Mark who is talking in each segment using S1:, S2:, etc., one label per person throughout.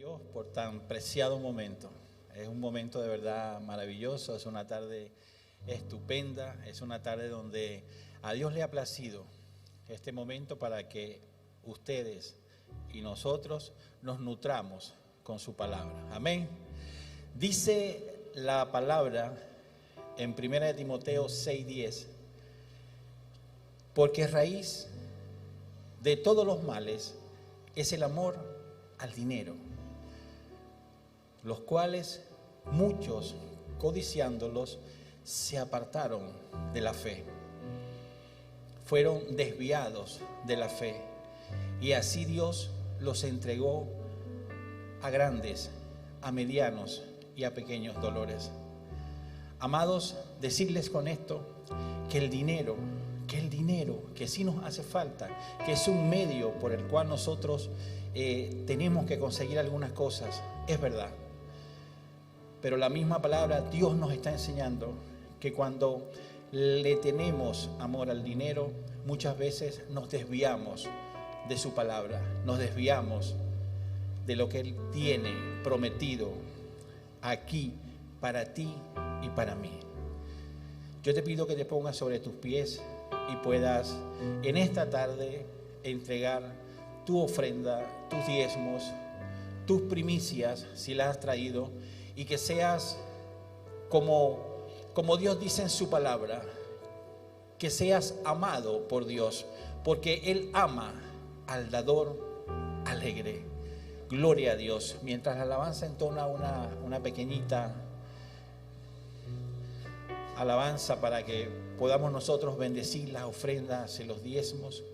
S1: Dios por tan preciado momento. Es un momento de verdad maravilloso, es una tarde estupenda, es una tarde donde a Dios le ha placido este momento para que ustedes y nosotros nos nutramos con su palabra. Amén. Dice la palabra en 1 Timoteo 6:10, porque raíz de todos los males es el amor al dinero, los cuales muchos, codiciándolos, se apartaron de la fe, fueron desviados de la fe, y así Dios los entregó a grandes, a medianos y a pequeños dolores. Amados, decirles con esto que el dinero que sí nos hace falta, que es un medio por el cual nosotros tenemos que conseguir algunas cosas, es verdad. Pero la misma palabra, Dios nos está enseñando que cuando le tenemos amor al dinero, muchas veces nos desviamos de su palabra, nos desviamos de lo que Él tiene prometido aquí para ti y para mí. Yo te pido que te pongas sobre tus pies y puedas en esta tarde entregar tu ofrenda, tus diezmos, tus primicias, si las has traído, y que seas como Dios dice en su palabra, que seas amado por Dios, porque Él ama al dador alegre. Gloria a Dios. Mientras la alabanza entona una pequeñita alabanza para que podamos nosotros bendecir las ofrendas y los diezmos.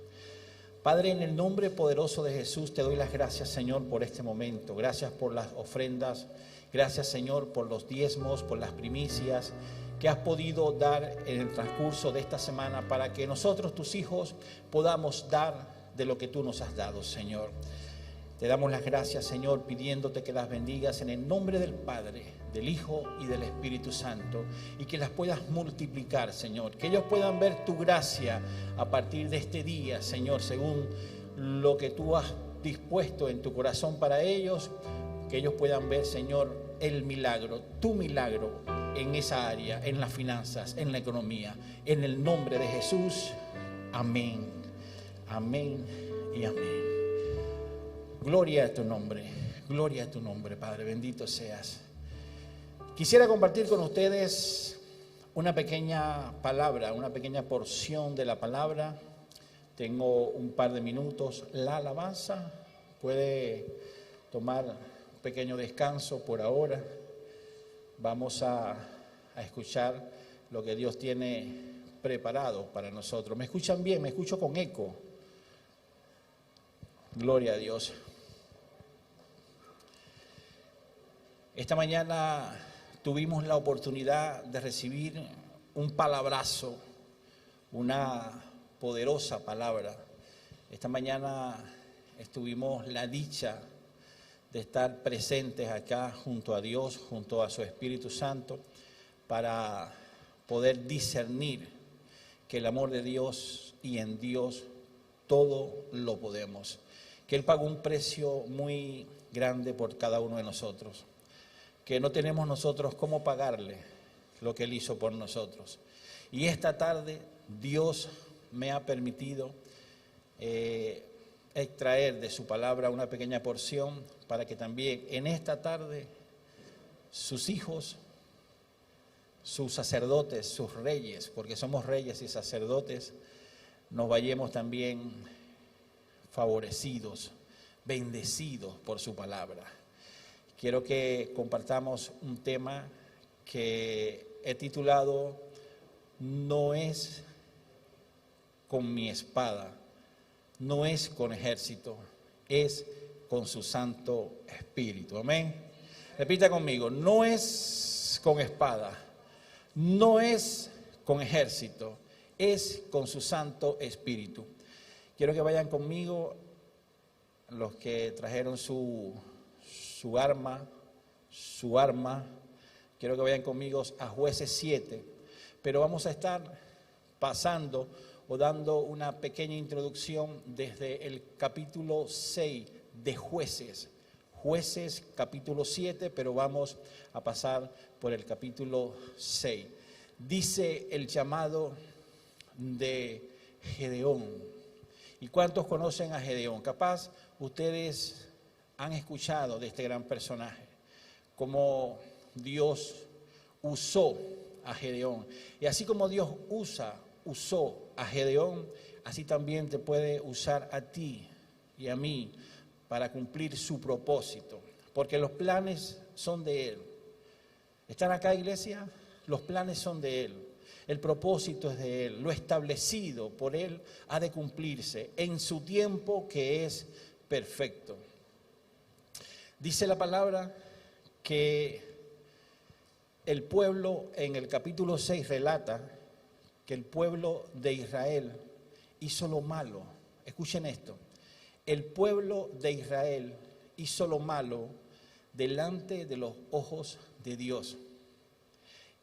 S1: Padre, en el nombre poderoso de Jesús te doy las gracias, Señor, por este momento. Gracias por las ofrendas. Gracias, Señor, por los diezmos, por las primicias que has podido dar en el transcurso de esta semana para que nosotros, tus hijos, podamos dar de lo que tú nos has dado, Señor. Te damos las gracias, Señor, pidiéndote que las bendigas en el nombre del Padre, del Hijo y del Espíritu Santo, y que las puedas multiplicar, Señor. Que ellos puedan ver tu gracia a partir de este día, Señor, según lo que tú has dispuesto en tu corazón para ellos. Que ellos puedan ver, Señor, el milagro, tu milagro en esa área, en las finanzas, en la economía. En el nombre de Jesús, amén, amén y amén. Gloria a tu nombre, Padre, bendito seas. Quisiera compartir con ustedes una pequeña palabra, una pequeña porción de la palabra. Tengo un par de minutos. La alabanza puede tomar un pequeño descanso por ahora. Vamos a escuchar lo que Dios tiene preparado para nosotros. ¿Me escuchan bien? ¿Me escucho con eco? Gloria a Dios. Esta mañana tuvimos la oportunidad de recibir un palabrazo, una poderosa palabra. Esta mañana tuvimos la dicha de estar presentes acá junto a Dios, junto a su Espíritu Santo, para poder discernir que el amor de Dios y en Dios todo lo podemos. Que Él pagó un precio muy grande por cada uno de nosotros, que no tenemos nosotros cómo pagarle lo que Él hizo por nosotros. Y esta tarde Dios me ha permitido extraer de su palabra una pequeña porción para que también en esta tarde sus hijos, sus sacerdotes, sus reyes, porque somos reyes y sacerdotes, nos vayamos también favorecidos, bendecidos por su palabra. Quiero que compartamos un tema que he titulado No es con mi espada, no es con ejército, es con su Santo Espíritu. Amén. Repita conmigo, no es con espada, no es con ejército, es con su Santo Espíritu. Quiero que vayan conmigo los que trajeron su arma. Quiero que vayan conmigo a Jueces 7, pero vamos a estar pasando o dando una pequeña introducción desde el capítulo 6 de Jueces. Jueces capítulo 7, pero vamos a pasar por el capítulo 6. Dice el llamado de Gedeón. ¿Y cuántos conocen a Gedeón? Capaz ustedes han escuchado de este gran personaje, cómo Dios usó a Gedeón. Y así como Dios usó a Gedeón, así también te puede usar a ti y a mí para cumplir su propósito, porque los planes son de Él. ¿Están acá, iglesia? Los planes son de Él, el propósito es de Él, lo establecido por Él ha de cumplirse en su tiempo que es perfecto. Dice la palabra que el pueblo en el capítulo 6 relata que el pueblo de Israel hizo lo malo. Escuchen esto. El pueblo de Israel hizo lo malo delante de los ojos de Dios.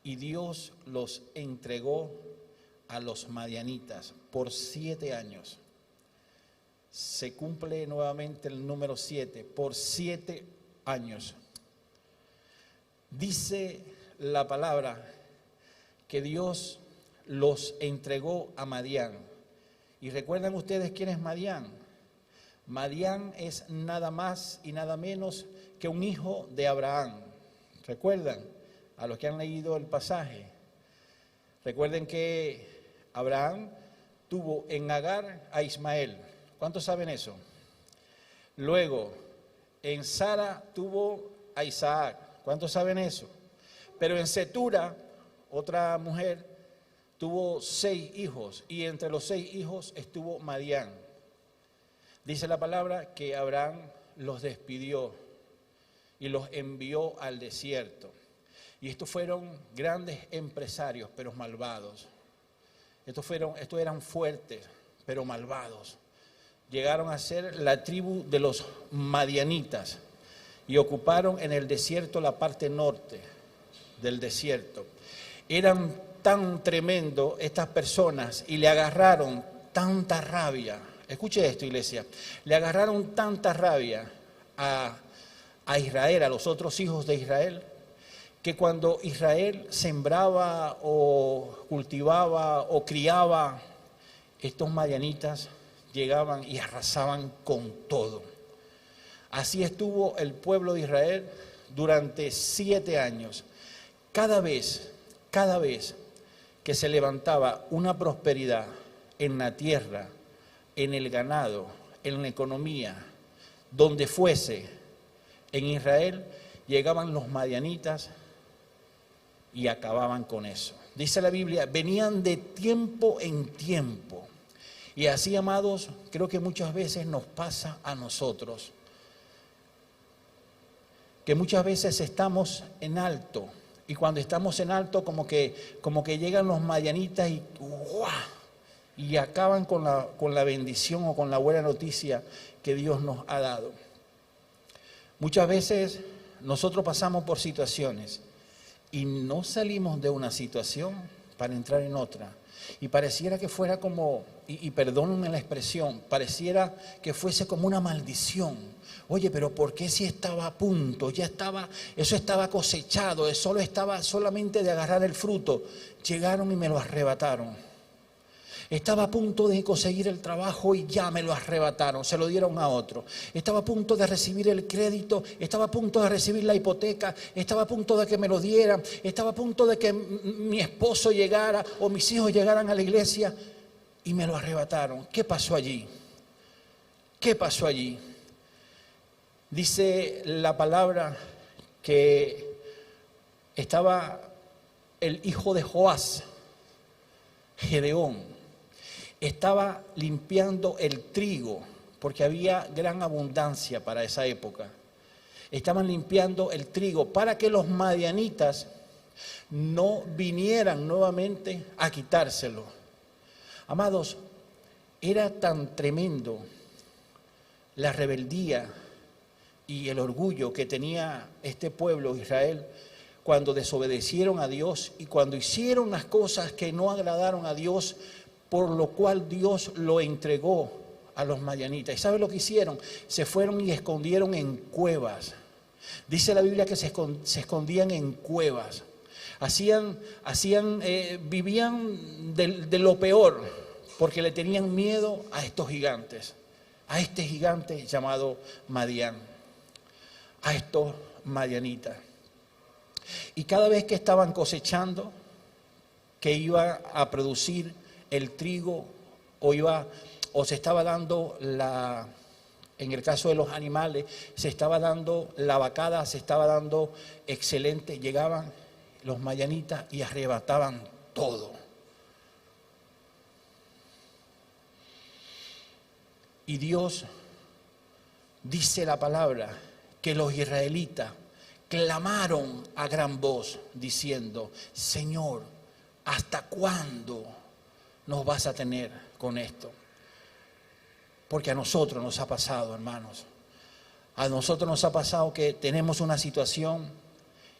S1: Y Dios los entregó a los madianitas por 7 años. Se cumple nuevamente el número 7, por 7 años. Dice la palabra que Dios los entregó a Madián. ¿Y recuerdan ustedes quién es Madián? Madián es nada más y nada menos que un hijo de Abraham. ¿Recuerdan? A los que han leído el pasaje. Recuerden que Abraham tuvo en Agar a Ismael. ¿Cuántos saben eso? Luego, en Sara tuvo a Isaac. ¿Cuántos saben eso? Pero en Cetura, otra mujer, tuvo 6 hijos. Y entre los 6 hijos estuvo Madián. Dice la palabra que Abraham los despidió y los envió al desierto. Y estos fueron grandes empresarios, pero malvados. Estos eran fuertes, pero malvados. Llegaron a ser la tribu de los madianitas y ocuparon en el desierto la parte norte del desierto. Eran tan tremendos estas personas y le agarraron tanta rabia. Escuche esto, iglesia. Le agarraron tanta rabia a Israel, a los otros hijos de Israel, que cuando Israel sembraba o cultivaba o criaba, estos madianitas llegaban y arrasaban con todo. Así estuvo el pueblo de Israel durante 7 años. Cada vez que se levantaba una prosperidad en la tierra, en el ganado, en la economía, donde fuese, en Israel, llegaban los madianitas y acababan con eso. Dice la Biblia, venían de tiempo en tiempo. Y así, amados, creo que muchas veces nos pasa a nosotros, que muchas veces estamos en alto, y cuando estamos en alto como que llegan los madianitas y ¡guau! Y acaban con la bendición o con la buena noticia que Dios nos ha dado. Muchas veces nosotros pasamos por situaciones y no salimos de una situación para entrar en otra. Y pareciera que fuera como, y perdónenme la expresión, pareciera que fuese como una maldición. Oye, pero ¿por qué si estaba a punto? Eso estaba cosechado, solo estaba solamente de agarrar el fruto. Llegaron y me lo arrebataron. Estaba a punto de conseguir el trabajo y ya me lo arrebataron, se lo dieron a otro. Estaba a punto de recibir el crédito, estaba a punto de recibir la hipoteca, estaba a punto de que me lo dieran, estaba a punto de que mi esposo llegara o mis hijos llegaran a la iglesia y me lo arrebataron. ¿Qué pasó allí? ¿Qué pasó allí? Dice la palabra que estaba el hijo de Joás, Gedeón. Estaba limpiando el trigo, porque había gran abundancia para esa época. Estaban limpiando el trigo para que los madianitas no vinieran nuevamente a quitárselo. Amados, era tan tremendo la rebeldía y el orgullo que tenía este pueblo de Israel cuando desobedecieron a Dios y cuando hicieron las cosas que no agradaron a Dios, por lo cual Dios lo entregó a los madianitas. ¿Y sabe lo que hicieron? Se fueron y escondieron en cuevas. Dice la Biblia que se escondían en cuevas. Vivían de lo peor, porque le tenían miedo a estos gigantes, a este gigante llamado Madián, a estos madianitas. Y cada vez que estaban cosechando, que iba a producir el trigo o se estaba dando en el caso de los animales, se estaba dando la vacada, se estaba dando excelente, llegaban los madianitas y arrebataban todo. Y Dios, dice la palabra, que los israelitas clamaron a gran voz diciendo: Señor, ¿hasta cuándo nos vas a tener con esto? Porque a nosotros nos ha pasado, hermanos. A nosotros nos ha pasado que tenemos una situación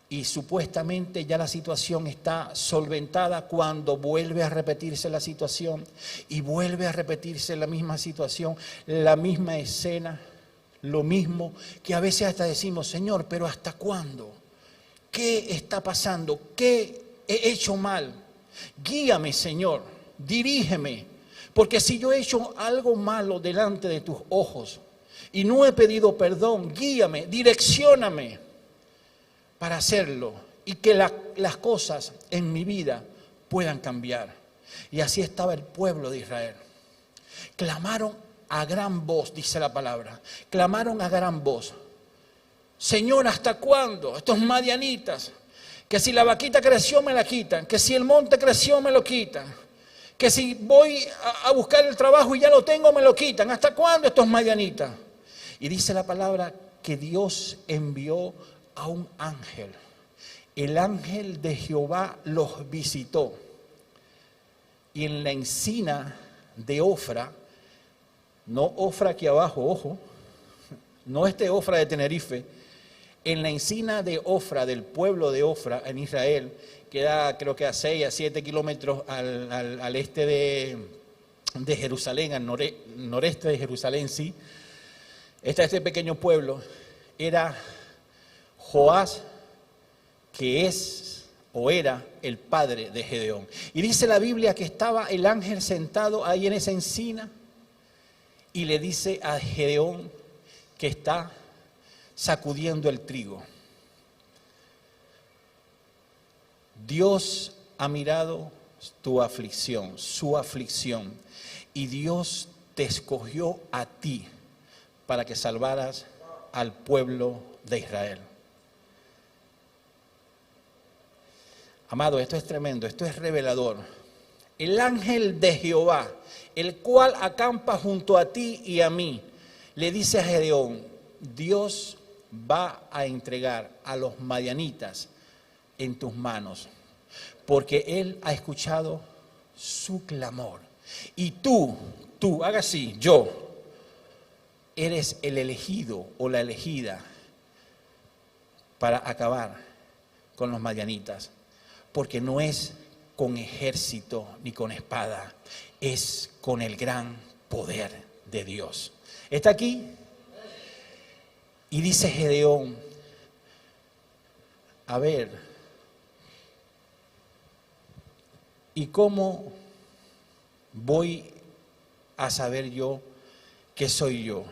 S1: y supuestamente ya la situación está solventada, cuando vuelve a repetirse la situación y vuelve a repetirse la misma situación, la misma escena, lo mismo, que a veces hasta decimos: Señor, pero ¿hasta cuándo? ¿Qué está pasando? ¿Qué he hecho mal? Guíame, Señor, dirígeme. Porque si yo he hecho algo malo delante de tus ojos y no he pedido perdón, guíame, direccióname para hacerlo y que las cosas en mi vida puedan cambiar. Y así estaba el pueblo de Israel. Clamaron a gran voz, dice la palabra. Clamaron a gran voz: Señor, ¿hasta cuándo? Estos madianitas, que si la vaquita creció me la quitan, que si el monte creció me lo quitan, que si voy a buscar el trabajo y ya lo tengo me lo quitan. ¿Hasta cuándo estos madianitas? Y dice la palabra que Dios envió a un ángel. El ángel de Jehová los visitó. Y en la encina de Ofra, no Ofra aquí abajo, ojo, no Ofra de Tenerife, en la encina de Ofra, del pueblo de Ofra en Israel, queda creo que a 6 a 7 kilómetros al este de Jerusalén, al noreste de Jerusalén, sí. Está este pequeño pueblo, era Joás, que es o era el padre de Gedeón. Y dice la Biblia que estaba el ángel sentado ahí en esa encina y le dice a Gedeón que está sacudiendo el trigo. Dios ha mirado tu aflicción, su aflicción, y Dios te escogió a ti para que salvaras al pueblo de Israel. Amado, esto es tremendo, esto es revelador. El ángel de Jehová, el cual acampa junto a ti y a mí, le dice a Gedeón: Dios va a entregar a los madianitas en tus manos, porque Él ha escuchado su clamor. Y tú, haga así, yo, eres el elegido o la elegida para acabar con los madianitas, porque no es con ejército ni con espada, es con el gran poder de Dios. ¿Está aquí? Y dice Gedeón: a ver, ¿y cómo voy a saber yo que soy yo?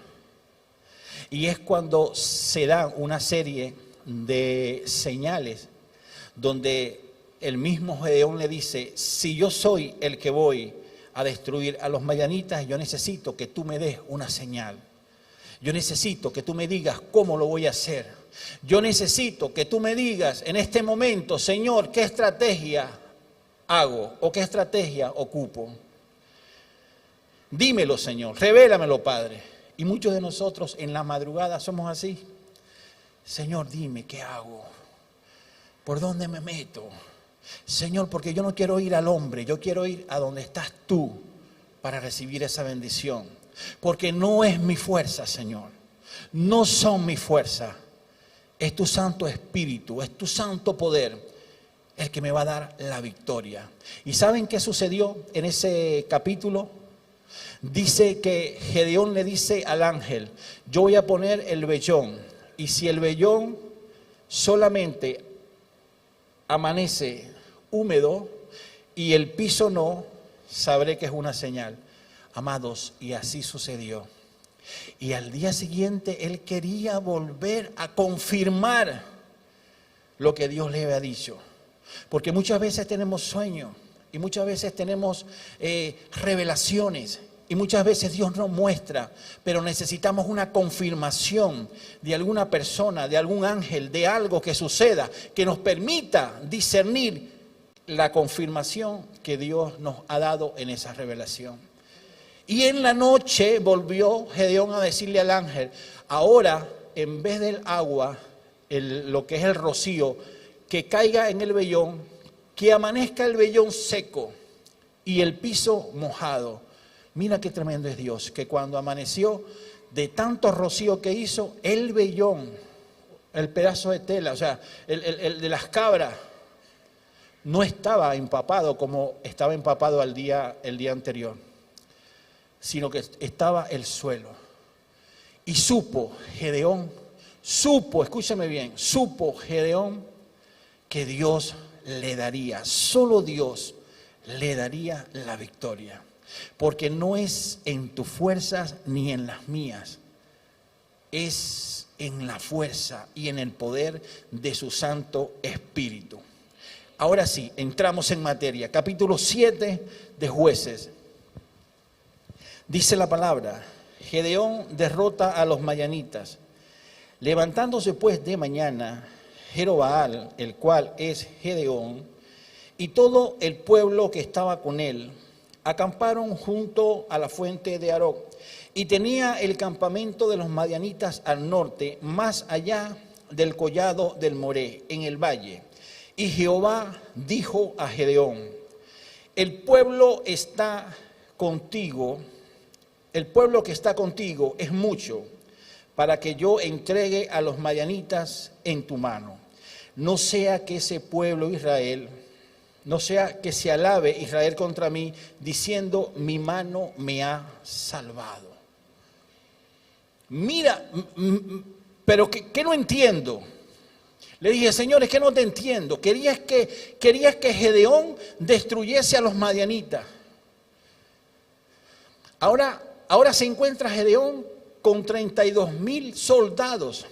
S1: Y es cuando se da una serie de señales donde el mismo Gedeón le dice: si yo soy el que voy a destruir a los madianitas, yo necesito que tú me des una señal. Yo necesito que tú me digas cómo lo voy a hacer. Yo necesito que tú me digas en este momento, Señor, qué estrategia hago o qué estrategia ocupo. Dímelo, Señor, revélamelo, Padre. Y muchos de nosotros en la madrugada somos así. Señor, dime qué hago, por dónde me meto. Señor, porque yo no quiero ir al hombre, yo quiero ir a donde estás tú para recibir esa bendición. Porque no es mi fuerza, Señor, no son mi fuerza, es tu Santo Espíritu, es tu santo poder el que me va a dar la victoria. ¿Y saben qué sucedió en ese capítulo? Dice que Gedeón le dice al ángel, yo voy a poner el vellón, y si el vellón solamente amanece húmedo y el piso no, sabré que es una señal. Amados, y así sucedió. Y al día siguiente él quería volver a confirmar lo que Dios le había dicho. Porque muchas veces tenemos sueños y muchas veces tenemos revelaciones y muchas veces Dios nos muestra, pero necesitamos una confirmación de alguna persona, de algún ángel, de algo que suceda, que nos permita discernir la confirmación que Dios nos ha dado en esa revelación. Y en la noche volvió Gedeón a decirle al ángel, ahora en vez del agua, lo que es el rocío, que caiga en el vellón, que amanezca el vellón seco y el piso mojado. Mira qué tremendo es Dios, que cuando amaneció, de tanto rocío que hizo, el vellón, el pedazo de tela, o sea, el de las cabras, no estaba empapado como estaba empapado el día anterior, sino que estaba el suelo. Y supo Gedeón, escúchame bien, supo Gedeón que Dios le daría, solo Dios le daría la victoria. Porque no es en tus fuerzas ni en las mías, es en la fuerza y en el poder de su Santo Espíritu. Ahora sí, entramos en materia. Capítulo 7 de Jueces. Dice la palabra, Gedeón derrota a los madianitas. Levantándose pues de mañana, Jerobaal, el cual es Gedeón, y todo el pueblo que estaba con él, acamparon junto a la fuente de Aroc, y tenía el campamento de los madianitas al norte, más allá del collado del Moré, en el valle. Y Jehová dijo a Gedeón, el pueblo que está contigo es mucho, para que yo entregue a los madianitas en tu mano. No sea que ese pueblo Israel, no sea que se alabe Israel contra mí, diciendo, mi mano me ha salvado. Mira, pero ¿qué no entiendo? Le dije, Señor, es que no te entiendo. Querías que Gedeón destruyese a los madianitas. Ahora se encuentra Gedeón con 32,000 soldados.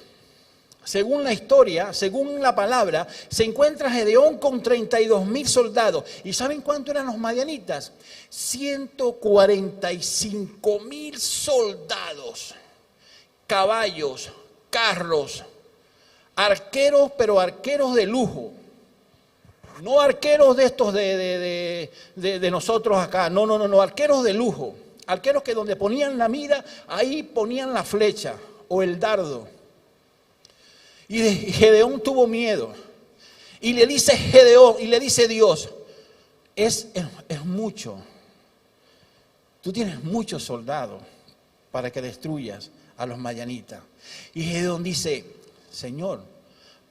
S1: Según la historia, según la palabra, se encuentra Gedeón con 32,000 soldados. ¿Y saben cuánto eran los madianitas? 145,000 soldados, caballos, carros, arqueros, pero arqueros de lujo. No arqueros de estos de nosotros acá, no, arqueros de lujo. Arqueros que donde ponían la mira, ahí ponían la flecha o el dardo. Y Gedeón tuvo miedo. Y le dice Gedeón, y le dice Dios, es mucho. Tú tienes muchos soldados para que destruyas a los madianitas. Y Gedeón dice, Señor,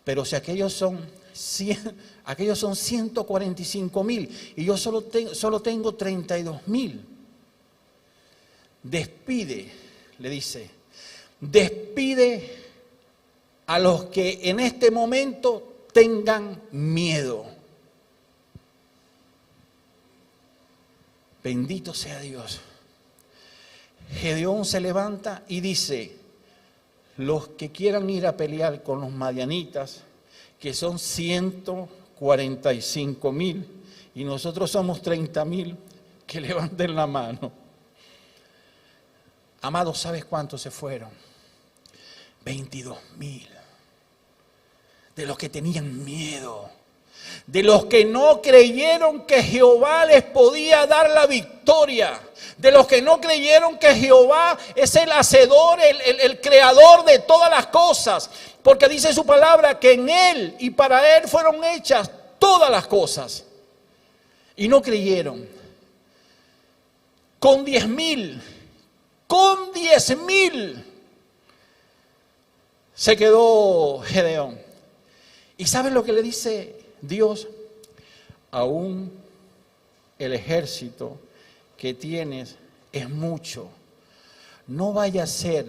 S1: pero si aquellos son 145,000 y yo solo tengo 32,000. Despide, le dice, despide a los que en este momento tengan miedo. Bendito sea Dios. Gedeón se levanta y dice, los que quieran ir a pelear con los madianitas, que son 145,000, y nosotros somos 30,000, que levanten la mano. Amados, ¿sabes cuántos se fueron? 22,000. De los que tenían miedo, de los que no creyeron que Jehová les podía dar la victoria, de los que no creyeron que Jehová es el hacedor, el creador de todas las cosas, porque dice su palabra que en Él y para Él fueron hechas todas las cosas, y no creyeron. Con 10,000 se quedó Gedeón. ¿Y sabes lo que le dice Dios? Aún el ejército que tienes es mucho. No vaya a ser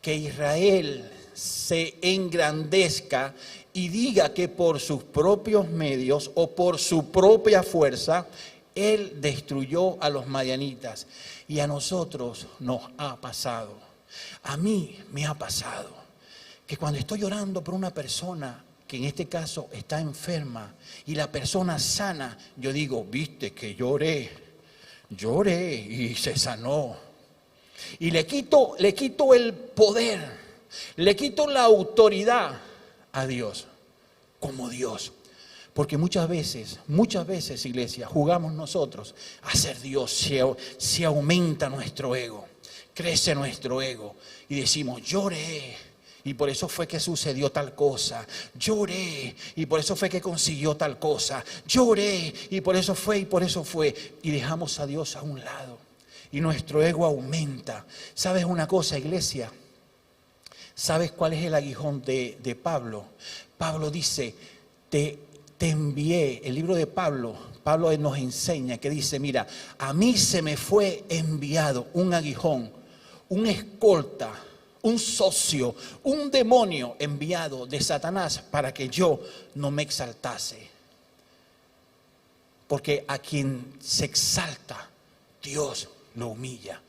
S1: que Israel se engrandezca y diga que por sus propios medios o por su propia fuerza, él destruyó a los madianitas. Y a nosotros nos ha pasado. A mí me ha pasado que cuando estoy orando por una persona que en este caso está enferma y la persona sana, yo digo, viste que lloré y se sanó. Y le quito el poder. Le quito la autoridad a Dios, como Dios. Porque muchas veces, iglesia, jugamos nosotros a ser Dios. Se aumenta nuestro ego, crece nuestro ego. Y decimos, lloré, y por eso fue que sucedió tal cosa. Lloré, y por eso fue que consiguió tal cosa. Lloré, y por eso fue, Y dejamos a Dios a un lado. Y nuestro ego aumenta. ¿Sabes una cosa, iglesia? ¿Sabes cuál es el aguijón de Pablo? Pablo dice, te envié. El libro de Pablo nos enseña que dice, mira, a mí se me fue enviado un aguijón, un escolta, un socio, un demonio enviado de Satanás para que yo no me exaltase. Porque a quien se exalta, Dios lo humilla.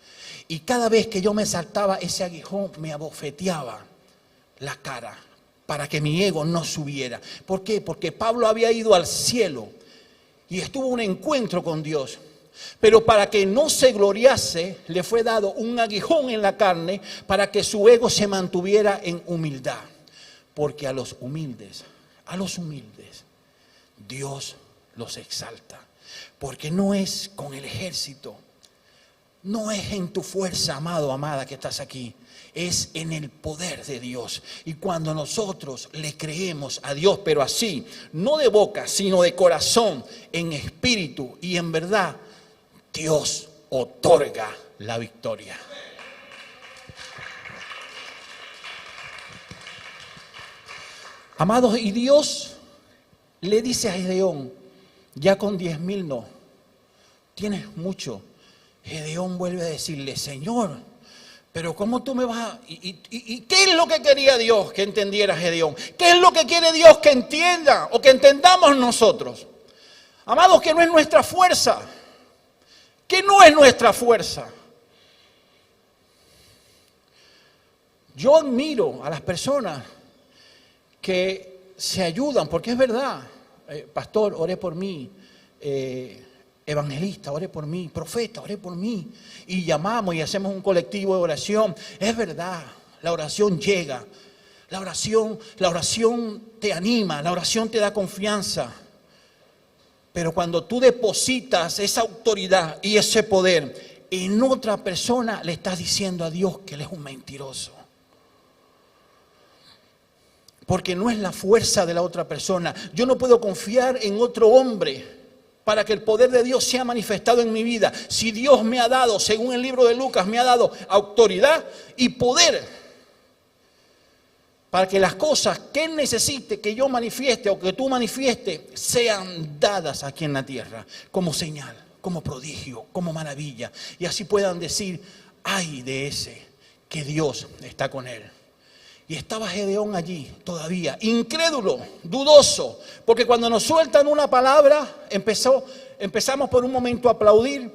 S1: Y cada vez que yo me saltaba, ese aguijón me abofeteaba la cara para que mi ego no subiera. ¿Por qué? Porque Pablo había ido al cielo y estuvo en un encuentro con Dios. Pero para que no se gloriase, le fue dado un aguijón en la carne para que su ego se mantuviera en humildad. Porque a los humildes, Dios los exalta. Porque no es con el ejército. No es en tu fuerza, amado, amada, que estás aquí. Es en el poder de Dios. Y cuando nosotros le creemos a Dios, pero así, no de boca, sino de corazón, en espíritu y en verdad, Dios otorga la victoria. Amados, y Dios le dice a Gedeón, ya con 10,000 no, tienes mucho. Gedeón vuelve a decirle, Señor, pero ¿cómo tú me vas a...? ¿Y qué es lo que quería Dios que entendiera Gedeón? ¿Qué es lo que quiere Dios que entienda o que entendamos nosotros? Amados, que no es nuestra fuerza. Que no es nuestra fuerza. Yo admiro a las personas que se ayudan, porque es verdad. Pastor, oré por mí. Evangelista, oré por mí. Profeta, oré por mí. Y llamamos y hacemos un colectivo de oración. Es verdad, la oración llega. La oración te anima, la oración te da confianza. Pero cuando tú depositas esa autoridad y ese poder en otra persona, le estás diciendo a Dios que Él es un mentiroso. Porque no es la fuerza de la otra persona. Yo no puedo confiar en otro hombre para que el poder de Dios sea manifestado en mi vida. Si Dios me ha dado, según el libro de Lucas, me ha dado autoridad y poder para que las cosas que Él necesite que yo manifieste o que tú manifiestes sean dadas aquí en la tierra como señal, como prodigio, como maravilla. Y así puedan decir, ay de ese que Dios está con él. Y estaba Gedeón allí todavía, incrédulo, dudoso, porque cuando nos sueltan una palabra, empezamos por un momento a aplaudir,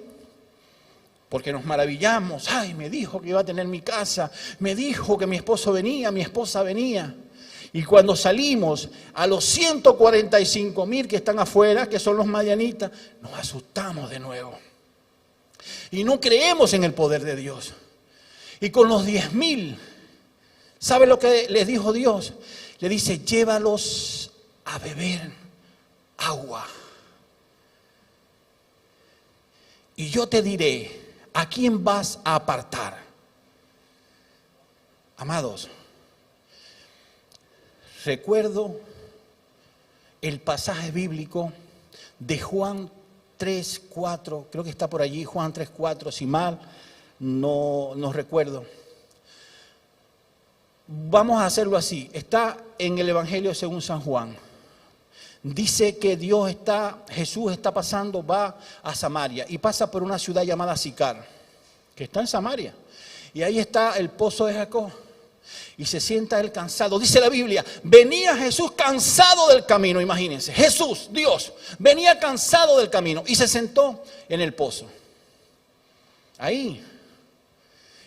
S1: porque nos maravillamos. Ay, me dijo que iba a tener mi casa, me dijo que mi esposo venía, mi esposa venía. Y cuando salimos a los 145,000 que están afuera, que son los madianitas, nos asustamos de nuevo. Y no creemos en el poder de Dios. Y con los 10,000... ¿sabe lo que les dijo Dios? Le dice, llévalos a beber agua. Y yo te diré, ¿a quién vas a apartar? Amados, recuerdo el pasaje bíblico de Juan 3:4, creo que está por allí, Juan 3:4, si mal no recuerdo. Vamos a hacerlo así. Está en el Evangelio según San Juan. dice que Jesús está pasando, va a Samaria y pasa por una ciudad llamada Sicar, que está en Samaria. Y ahí está el pozo de Jacob. Y se sienta él cansado. Dice la Biblia, venía Jesús cansado del camino, imagínense. Jesús, Dios, venía cansado del camino y se sentó en el pozo. Ahí.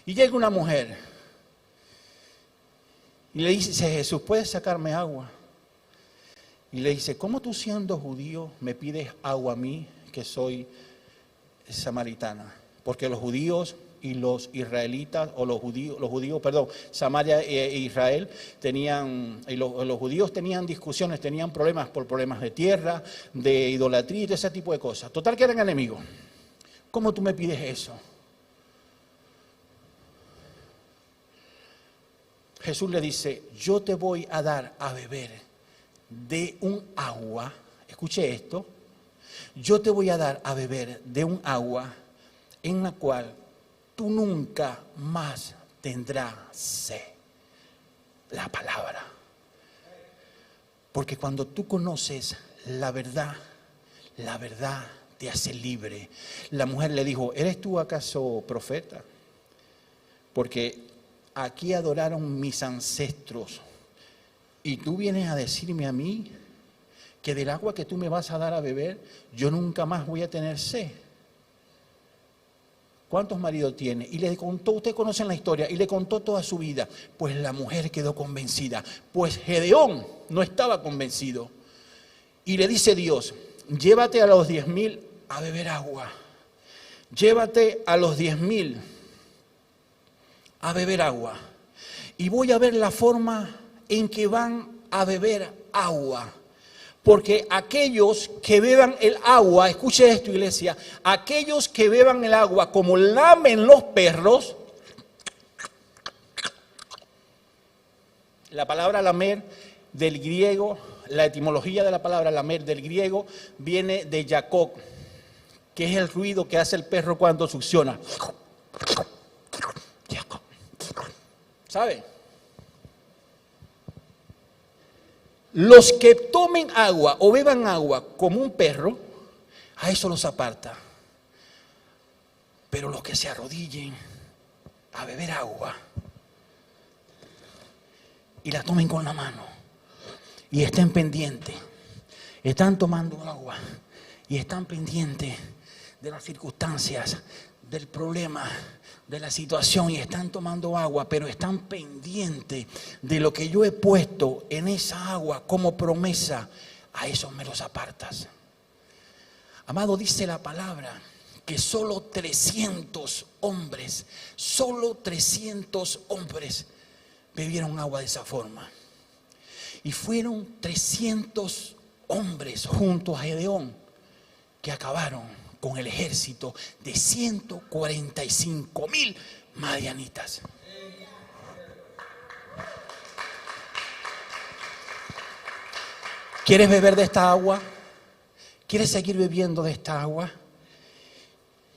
S1: Y llega una mujer y le dice, Jesús, ¿puedes sacarme agua? Y le dice, ¿cómo tú siendo judío me pides agua a mí que soy samaritana? Porque los judíos y los israelitas, o los judíos, Samaria e Israel los judíos tenían discusiones, tenían problemas por problemas de tierra, de idolatría y todo ese tipo de cosas. Total que eran enemigos. ¿Cómo tú me pides eso? Jesús le dice, yo te voy a dar a beber de un agua, escuche esto, yo te voy a dar a beber de un agua en la cual tú nunca más tendrás sed. La palabra. Porque cuando tú conoces la verdad te hace libre. La mujer le dijo, ¿eres tú acaso profeta? Porque aquí adoraron mis ancestros y tú vienes a decirme a mí que del agua que tú me vas a dar a beber, yo nunca más voy a tener sed. ¿Cuántos maridos tiene? Y le contó, ustedes conocen la historia, y le contó toda su vida. Pues la mujer quedó convencida. Pues Gedeón no estaba convencido. Y le dice Dios, llévate a los 10,000 a beber agua. Llévate a los 10,000 a beber agua. Y voy a ver la forma en que van a beber agua. Porque aquellos que beban el agua, escuche esto, iglesia, aquellos que beban el agua como lamen los perros, la palabra lamer del griego, la etimología de la palabra lamer del griego viene de Jacob, que es el ruido que hace el perro cuando succiona. ¿Sabe? Los que tomen agua o beban agua como un perro, a eso los aparta. Pero los que se arrodillen a beber agua y la tomen con la mano y estén pendientes, están tomando agua y están pendientes de las circunstancias, del problema, de la situación, y están tomando agua, pero están pendientes de lo que yo he puesto en esa agua como promesa, a esos me los apartas. Amado, dice la palabra que solo 300 hombres bebieron agua de esa forma. Y fueron 300 hombres junto a Gedeón que acabaron con el ejército de 145,000 madianitas. ¿Quieres beber de esta agua? ¿Quieres seguir bebiendo de esta agua?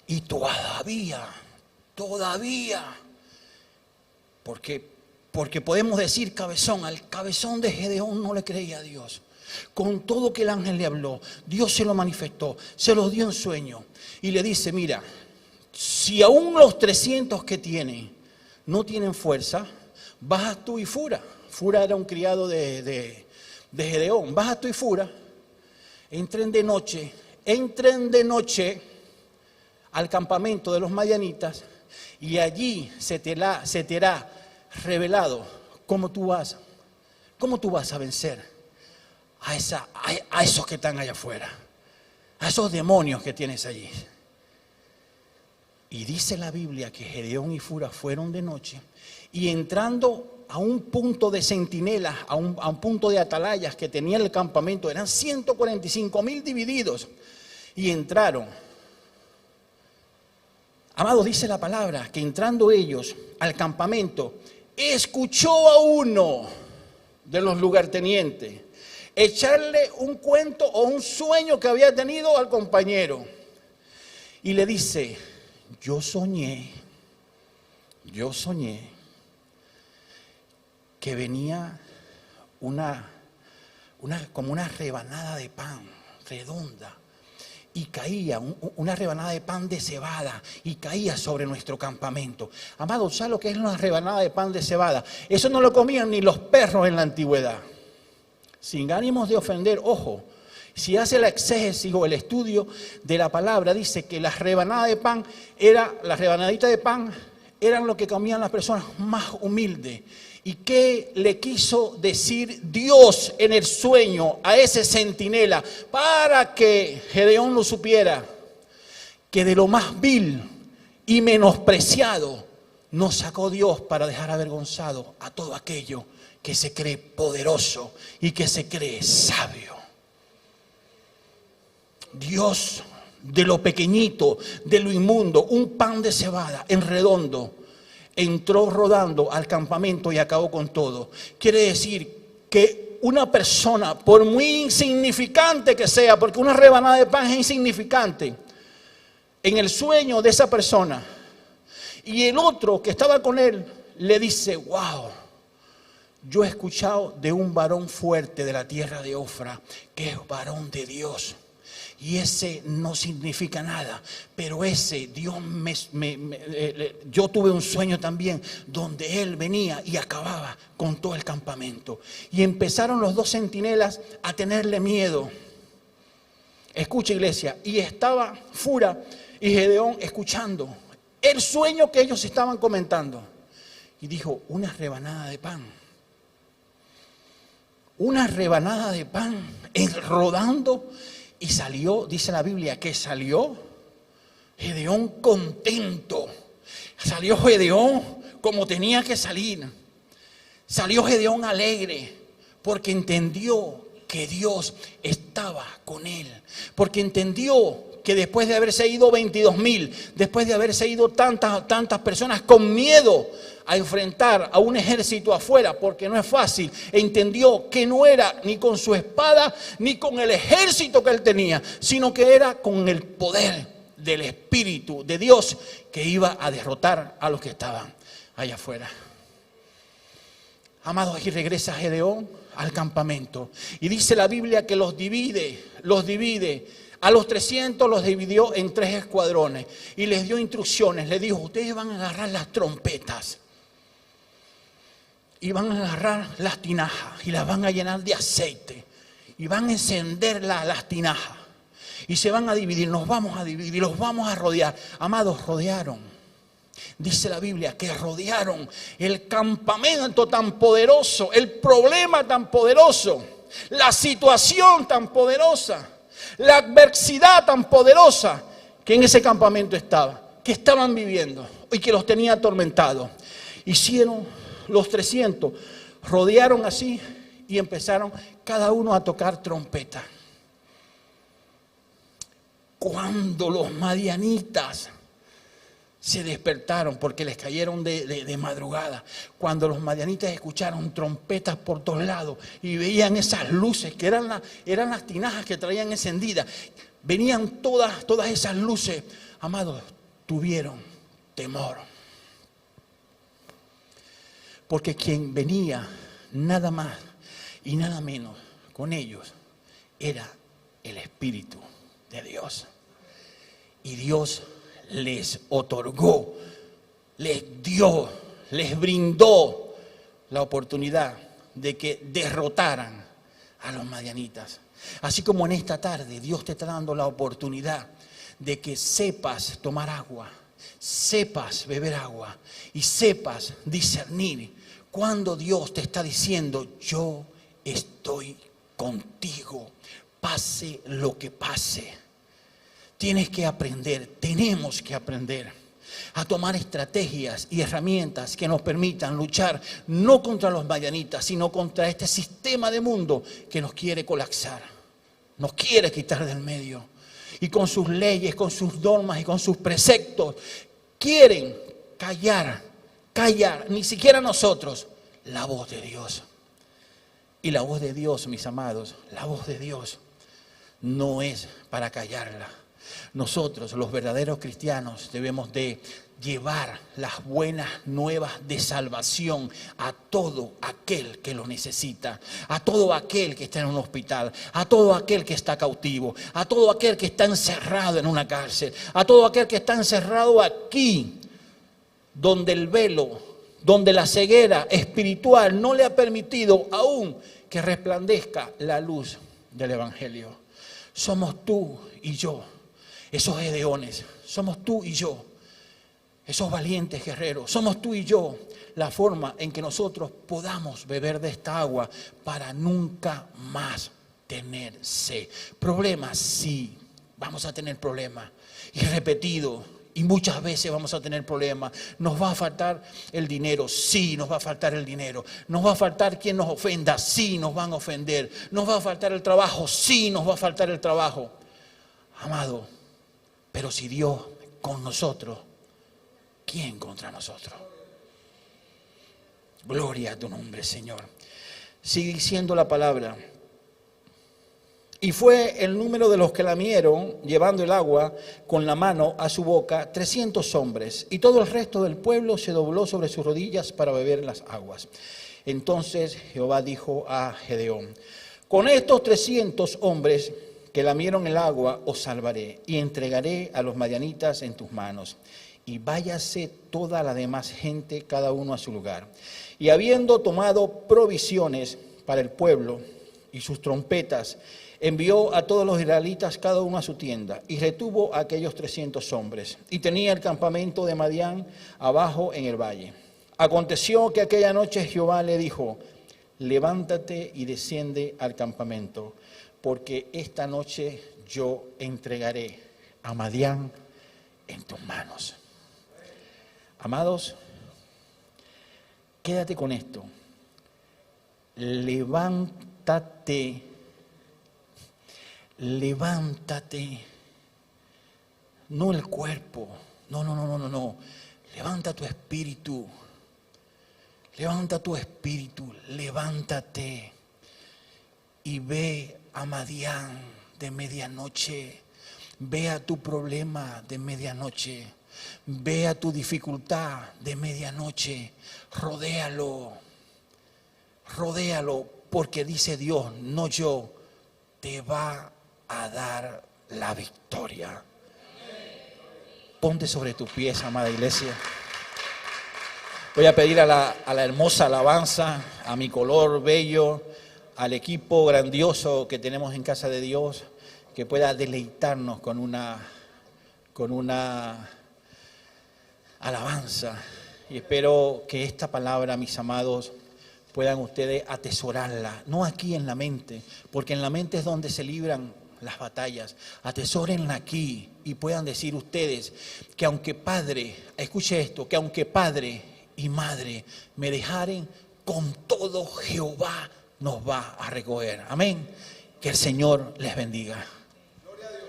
S1: Y todavía, porque podemos decir cabezón, al cabezón de Gedeón no le creía a Dios. Con todo que el ángel le habló, Dios se lo manifestó, se lo dio en sueño y le dice, mira, si aún los 300 que tienen no tienen fuerza, bajas tú y Fura. Fura era un criado de Gedeón. Bajas tú y Fura, entren de noche al campamento de los madianitas y allí se te hará revelado cómo tú vas a vencer a esos que están allá afuera, a esos demonios que tienes allí. Y dice la Biblia que Gedeón y Fura fueron de noche y entrando a un punto de centinelas, a un punto de atalayas que tenía el campamento, eran 145,000 divididos, y entraron. Amado, dice la palabra que entrando ellos al campamento, escuchó a uno de los lugartenientes echarle un cuento o un sueño que había tenido al compañero. Y le dice, yo soñé que venía una
S2: como una rebanada de pan redonda. Y caía una rebanada de pan de cebada y caía sobre nuestro campamento. Amados, ¿sabes lo que es una rebanada de pan de cebada? Eso no lo comían ni los perros en la antigüedad. Sin ánimos de ofender, ojo, si hace la exégesis o el estudio de la palabra, dice que las rebanaditas de pan eran lo que comían las personas más humildes. ¿Y qué le quiso decir Dios en el sueño a ese centinela para que Gedeón lo supiera? Que de lo más vil y menospreciado nos sacó Dios para dejar avergonzado a todo aquello que se cree poderoso y que se cree sabio. Dios, de lo pequeñito, de lo inmundo, un pan de cebada en redondo, entró rodando al campamento y acabó con todo. Quiere decir que una persona, por muy insignificante que sea, porque una rebanada de pan es insignificante, en el sueño de esa persona, y el otro que estaba con él le dice: wow, yo he escuchado de un varón fuerte de la tierra de Ofra, que es varón de Dios. Y ese no significa nada, pero ese Dios yo tuve un sueño también donde él venía y acababa con todo el campamento. Y empezaron los dos centinelas a tenerle miedo. Escucha, iglesia, y estaba Fura y Gedeón escuchando el sueño que ellos estaban comentando. Y dijo: una rebanada de pan. Una rebanada de pan rodando. Y salió, dice la Biblia, que salió Gedeón contento. Salió Gedeón como tenía que salir. Salió Gedeón alegre porque entendió que Dios estaba con él. Porque entendió que después de haberse ido 22,000, después de haberse ido tantas personas con miedo a enfrentar a un ejército afuera, porque no es fácil, entendió que no era ni con su espada ni con el ejército que él tenía, sino que era con el poder del Espíritu de Dios que iba a derrotar a los que estaban allá afuera. Amados, aquí regresa Gedeón al campamento y dice la Biblia que los divide. A los 300 los dividió en 3 escuadrones y les dio instrucciones. Les dijo: ustedes van a agarrar las trompetas y van a agarrar las tinajas y las van a llenar de aceite y van a encender las tinajas y se van a dividir. Nos vamos a dividir y los vamos a rodear. Amados, rodearon. Dice la Biblia que rodearon el campamento tan poderoso, el problema tan poderoso, la situación tan poderosa, la adversidad tan poderosa que en ese campamento estaba, que estaban viviendo y que los tenía atormentados. Hicieron los 300, rodearon así y empezaron cada uno a tocar trompeta. Cuando los madianitas se despertaron, porque les cayeron de madrugada, cuando los madianitas escucharon trompetas por todos lados y veían esas luces que eran las tinajas que traían encendidas, venían todas esas luces, amados, tuvieron temor. Porque quien venía nada más y nada menos con ellos era el Espíritu de Dios. Y Dios les otorgó, les dio, les brindó la oportunidad de que derrotaran a los madianitas. Así como en esta tarde Dios te está dando la oportunidad de que sepas tomar agua, sepas beber agua y sepas discernir cuando Dios te está diciendo: yo estoy contigo, pase lo que pase. Tienes que aprender, tenemos que aprender a tomar estrategias y herramientas que nos permitan luchar no contra los madianitas, sino contra este sistema de mundo que nos quiere colapsar, nos quiere quitar del medio. Y con sus leyes, con sus normas y con sus preceptos, quieren callar, ni siquiera nosotros, la voz de Dios. Y la voz de Dios, mis amados, la voz de Dios no es para callarla. Nosotros, los verdaderos cristianos, debemos de llevar las buenas nuevas de salvación a todo aquel que lo necesita, a todo aquel que está en un hospital, a todo aquel que está cautivo, a todo aquel que está encerrado en una cárcel, a todo aquel que está encerrado aquí, donde el velo, donde la ceguera espiritual no le ha permitido aún que resplandezca la luz del Evangelio. Somos tú y yo, esos gedeones, somos tú y yo, esos valientes guerreros, somos tú y yo, la forma en que nosotros podamos beber de esta agua para nunca más tener sed. Problemas, sí, vamos a tener problemas, y repetido, y muchas veces vamos a tener problemas. Nos va a faltar el dinero, sí, nos va a faltar el dinero. Nos va a faltar quien nos ofenda, sí, nos van a ofender. Nos va a faltar el trabajo, sí, nos va a faltar el trabajo. Amado, pero si Dios con nosotros, ¿quién contra nosotros? Gloria a tu nombre, Señor. Sigue diciendo la palabra. Y fue el número de los que lamieron, llevando el agua con la mano a su boca, 300 hombres. Y todo el resto del pueblo se dobló sobre sus rodillas para beber las aguas. Entonces Jehová dijo a Gedeón: con estos 300 hombres que lamieron el agua os salvaré, y entregaré a los madianitas en tus manos. Y váyase toda la demás gente, cada uno a su lugar. Y habiendo tomado provisiones para el pueblo y sus trompetas, envió a todos los israelitas cada uno a su tienda, y retuvo a aquellos 300 hombres. Y tenía el campamento de Madián abajo en el valle. Aconteció que aquella noche Jehová le dijo: levántate y desciende al campamento, porque esta noche yo entregaré a Madián en tus manos. Amados, quédate con esto. Levántate. Levántate. No el cuerpo. No. Levanta tu espíritu. Levanta tu espíritu. Levántate. Y ve a Madián de medianoche. Ve a tu problema de medianoche. Ve a tu dificultad de medianoche. Rodéalo. Rodéalo, porque dice Dios, no yo, te va a dar la victoria. Ponte sobre tus pies, amada iglesia. Voy a pedir a la hermosa alabanza, a mi color bello, al equipo grandioso que tenemos en casa de Dios, que pueda deleitarnos con una alabanza. Y espero que esta palabra, mis amados, puedan ustedes atesorarla, no aquí en la mente, porque en la mente es donde se libran las batallas. Atesórenla aquí y puedan decir ustedes que aunque padre, escuche esto, que aunque padre y madre me dejaren, con todo Jehová nos va a recoger. Amén. Que el Señor les bendiga.
S3: Gloria a Dios.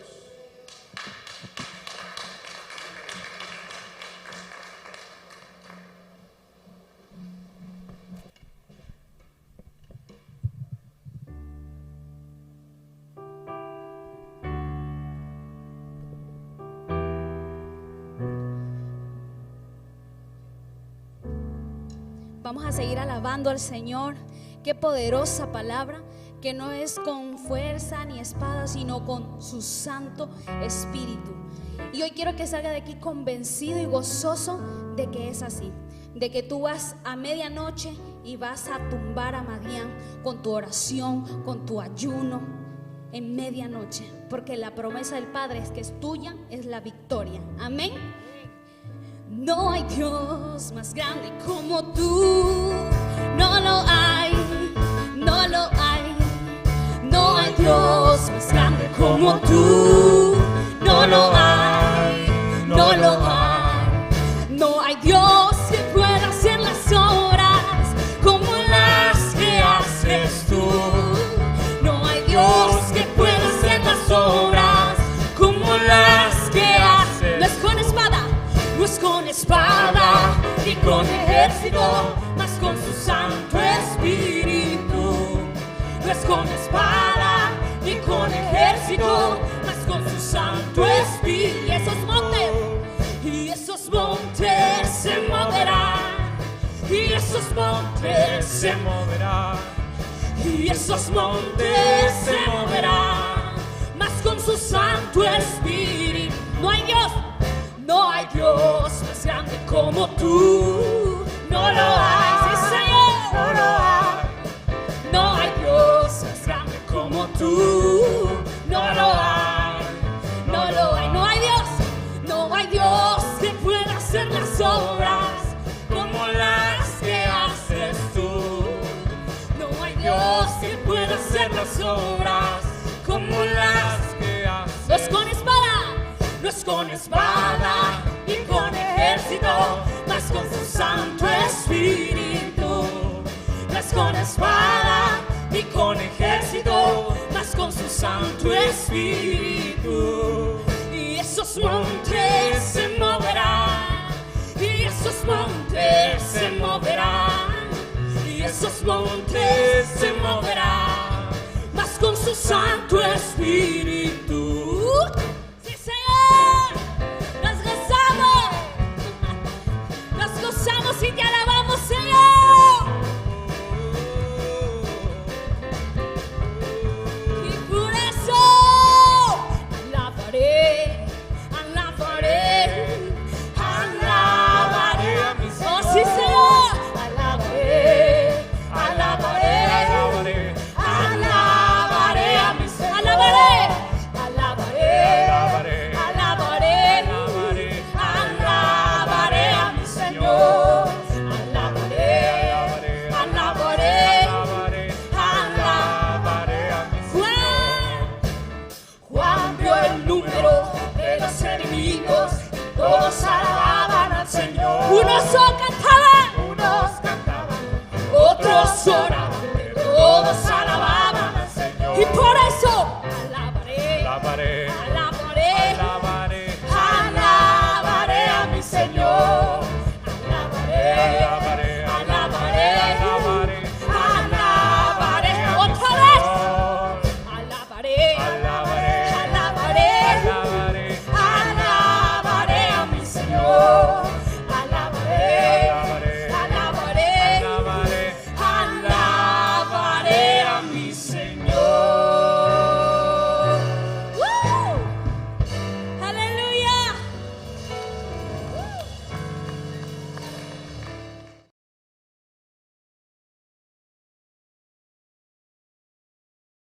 S4: Vamos a seguir alabando al Señor. Qué poderosa palabra, que no es con fuerza ni espada, sino con su Santo Espíritu. Y hoy quiero que salga de aquí convencido y gozoso de que es así, de que tú vas a medianoche y vas a tumbar a Madián con tu oración, con tu ayuno en medianoche, porque la promesa del Padre es que es tuya, es la victoria. Amén. No hay Dios más grande como tú, no lo hay, no lo hay. No hay Dios más grande como tú, no lo hay, no lo hay. No hay Dios que pueda hacer las obras como las que haces tú. No hay Dios que pueda hacer las obras como las que haces. No es con espada, no es con espada ni con ejército, mas con su Santo Espíritu. No es con espada ni con ejército, mas con su Santo Espíritu.
S3: esos montes se moverán, y esos montes se moverán, mas con su Santo Espíritu. No hay Dios más grande como tú, no lo hay, sí Señor, no lo hay. No hay Dios más grande como tú, no lo hay, no lo hay. No hay Dios que pueda hacer las obras como las que haces tú. No hay Dios que pueda hacer las obras como las que haces. No es con espada, no es con espada ni con ejército, mas con su Santo Espíritu. No es con espada ni con ejército, mas con su Santo Espíritu. Y esos montes se moverán, y esos montes se moverán, y esos montes se moverán, mas con su Santo Espíritu.